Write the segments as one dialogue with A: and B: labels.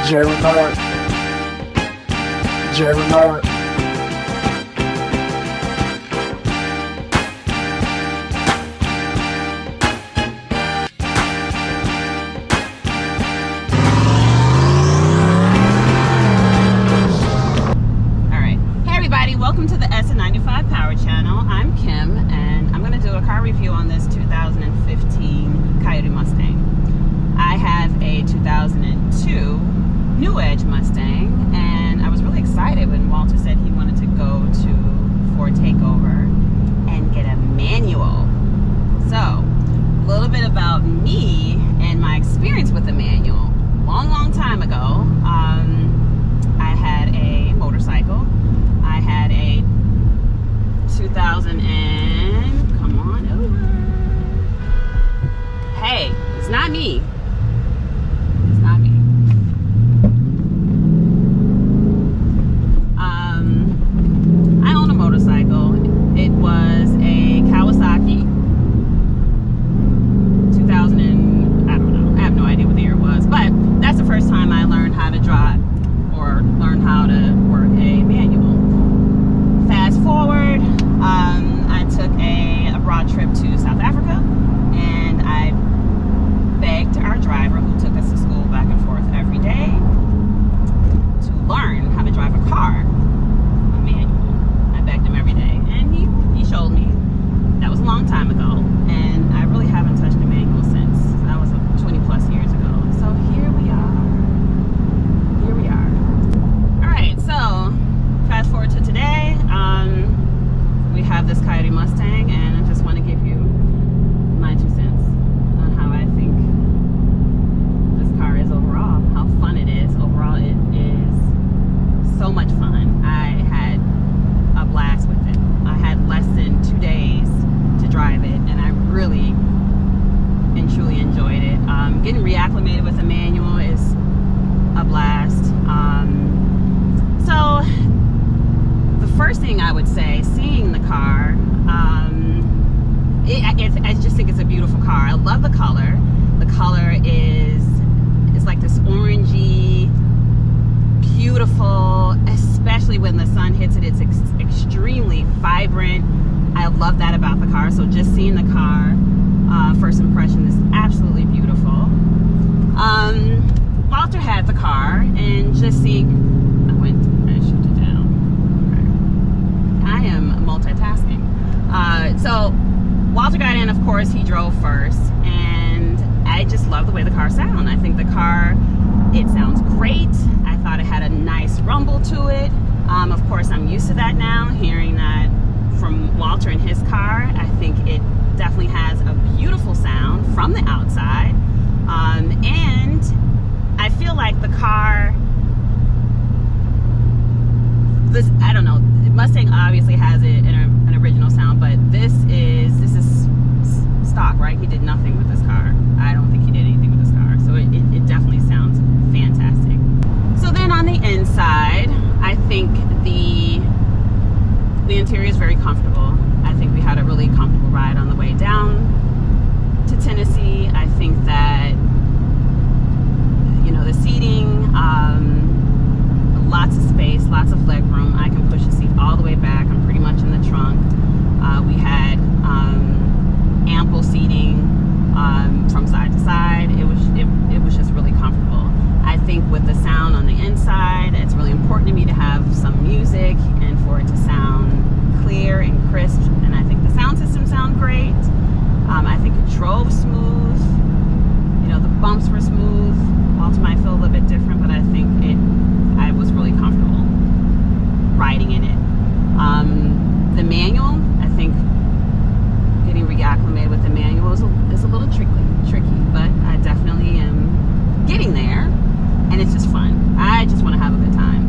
A: Jerry.
B: Welcome to the Sn95 Power Channel. I'm Kim, and I'm going to do a car review on this 2015 Coyote Mustang. I have a 2002 New Edge Mustang, and I was really excited when Walter said he wanted to go to Ford Takeover and get a manual. So, a little bit about me and my experience with the manual. Long time ago, I had a motorcycle. I had a 2000 and come on over. Hey, it's not me. It's not me. I own a motorcycle. It was a Kawasaki 2000 and I don't know. I have no idea what the year it was, but that's the first time I learned how to drive or learned how to work a manual. Fast forward, I took a road trip to South Africa, and I begged our driver, who took us to school back and forth every day, to learn how to drive a car, a manual. I begged him every day, and he showed me. That was a long time ago, and I really haven't touched a manual since. That was 20 plus years ago. So here we are. All right, so fast forward to today. We have this Coyote Mustang, and I just want to give you my 2 cents on how I think this car is overall, how fun it is. Overall, it is so much fun. I had a blast with it. I had less than 2 days to drive it, and I really and truly enjoyed it. Getting reacclimated with the manual is a blast. So the first thing I would say, seeing the car, I just think it's a beautiful car. I love the color. The color is like this orangey, beautiful, especially when the sun hits it. It's extremely vibrant. I love that about the car. So just seeing the car, first impression, is absolutely beautiful. Walter had the car, and just seeing, I shut it down. I am multitasking. So Walter got in, of course, he drove first, and I just love the way the car sounds. I think the car, it sounds great. I thought it had a nice rumble to it. Of course, I'm used to that now, hearing that from Walter in his car. I think it definitely has a beautiful sound from the outside. And I feel like the car, I don't know, Mustang obviously has an original sound, but this is stock, right? He did nothing with this car. I don't think he did anything with this car, so it definitely sounds fantastic. So then on the inside, I think the interior is very comfortable. I think we had a really comfortable ride on the way down to Tennessee. I think that, you know, the seating, lots of space, lots of leg room. I can push the seat all the way back. I'm pretty much in the trunk. We had ample seating from side to side. It was just really comfortable. I think with the sound on the inside, it's really important to me to have some music and for it to sound clear and crisp. And I think the sound system sound great. I think it drove smooth. You know, the bumps were smooth. Walter might feel a little bit different, but I think I was really comfortable riding in it. The manual, I think getting reacclimated with the manual is a little tricky, but I definitely am getting there, and it's just fun. I just want to have a good time.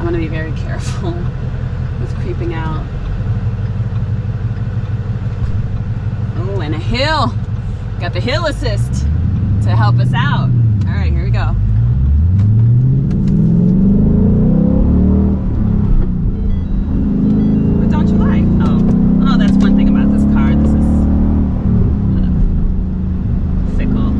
B: I'm gonna be very careful with creeping out. Oh, and a hill. Got the hill assist to help us out. All right, here we go. What don't you like? Oh, that's one thing about this car. This is fickle.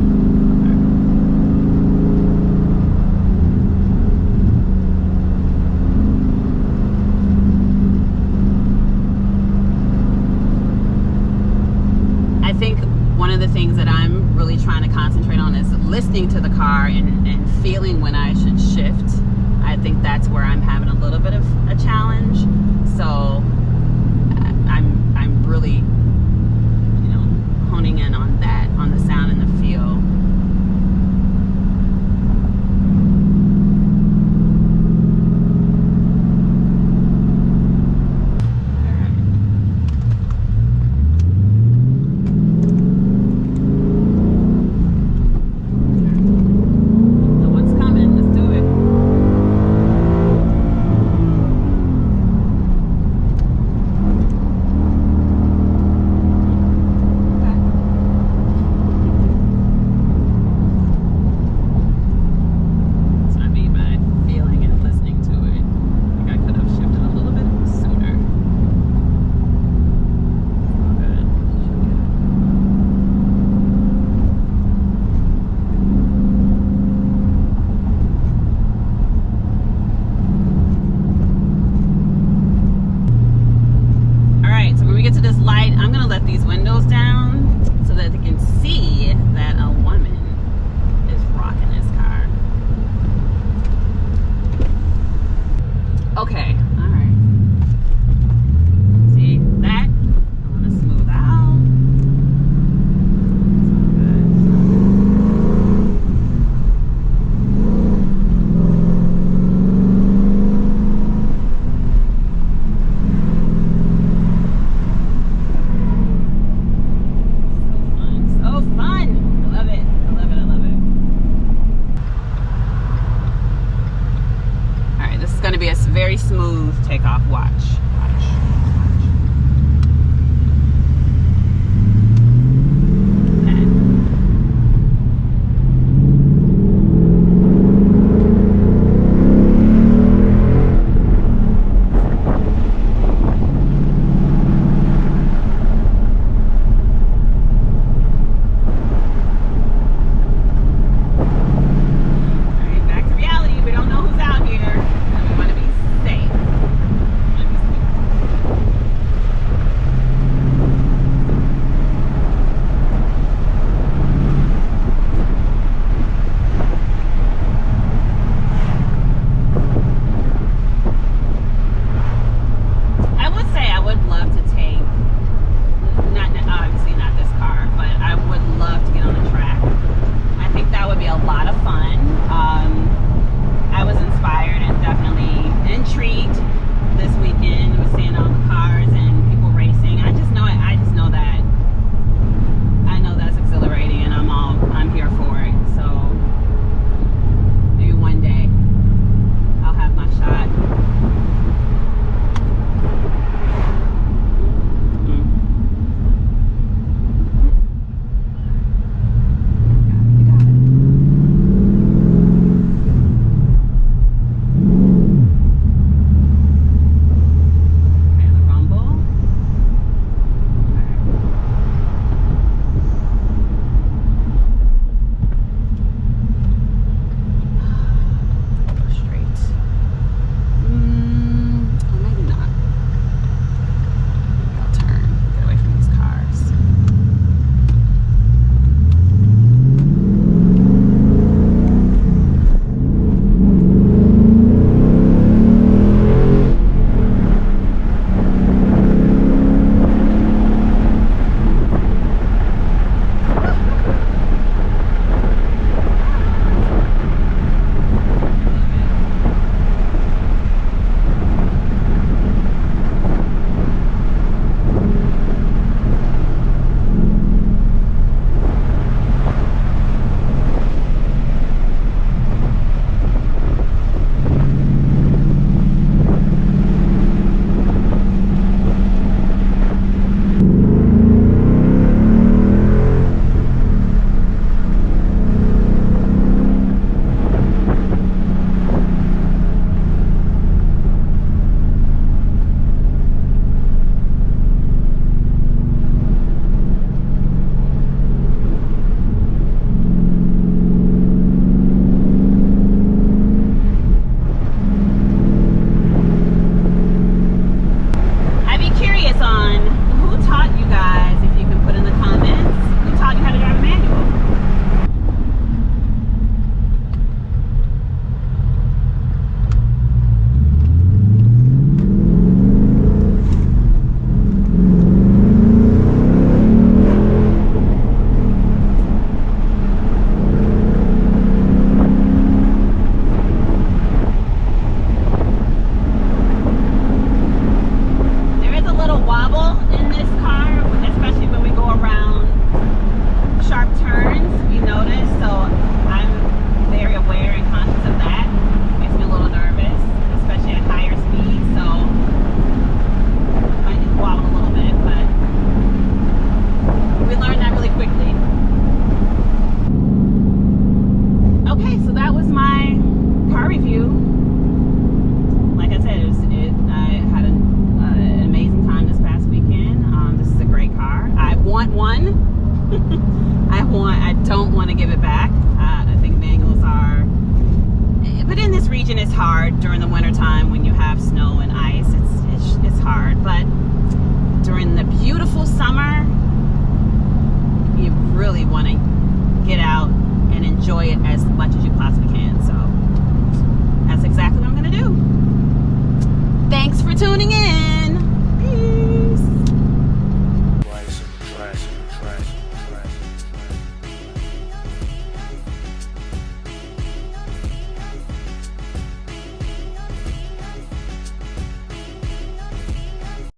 B: I think one of the things that I'm really trying to concentrate on is listening to the car and feeling when I should shift. I think that's where I'm having a little bit of a challenge. So I'm really, you know, honing in on that, on the sound and the feel. Okay, all right. See that? I want to smooth out. It's all good. So fun. I love it. I love it. I love it. All right, this is going to be a very smooth takeoff. Watch.